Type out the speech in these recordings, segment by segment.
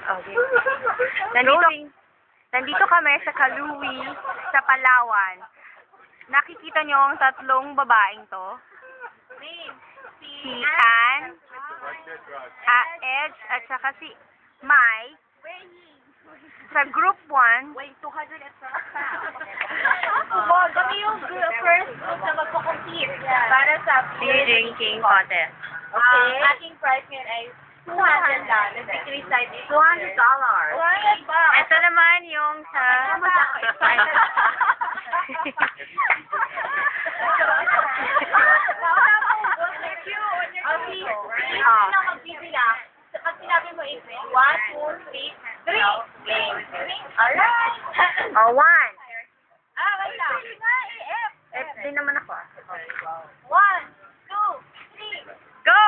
Okay. Nandito kami sa Kaluwi, sa Palawan. Nakikita niyo ang tatlong babaeng to? Si Ann, Edge, at saka si Mai. Sa group 1, Kami yung first group na magpo-compete para sa beer drinking contest. Okay. Ating prize ngayon ay $200. Victory side is $200. $200 Ito naman yung sa... Pag sinabi mo is 1, 2, 3, 3. Alright. Oh, 1. Wait lang. F din naman ako. 1, 2, 3. Go!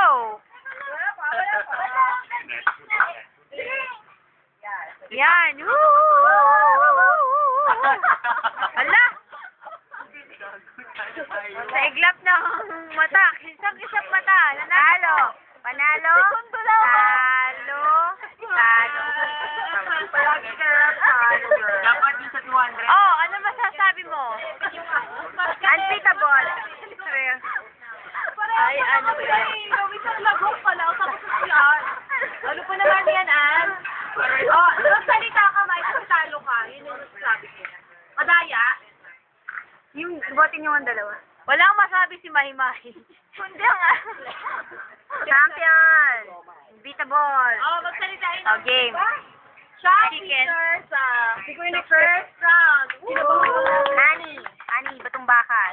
Yan! Hala! Sa iglap ng mata. Isang mata. Nanalo. Panalo. Talo. Talo. Palagi ka lang talo, girl. Dapat din sa 200. Oh, ano masasabi mo? Unbeatable. Ay, ano ba yan? Gawin sa lagok pala. Tapos sa yan. Ano pa naman yan, Ann? Oh, magsalita ka, Mike. Kung talo ka. Yun yung sabi ko. Madaya. Yung botin yung dalawa. Walang masabi si Mahi-Mahi. Hindi nga. Champion. Unbeatable. Oh, magsalitain. Oh, game. Chicken. First round. Ani, batong bakal.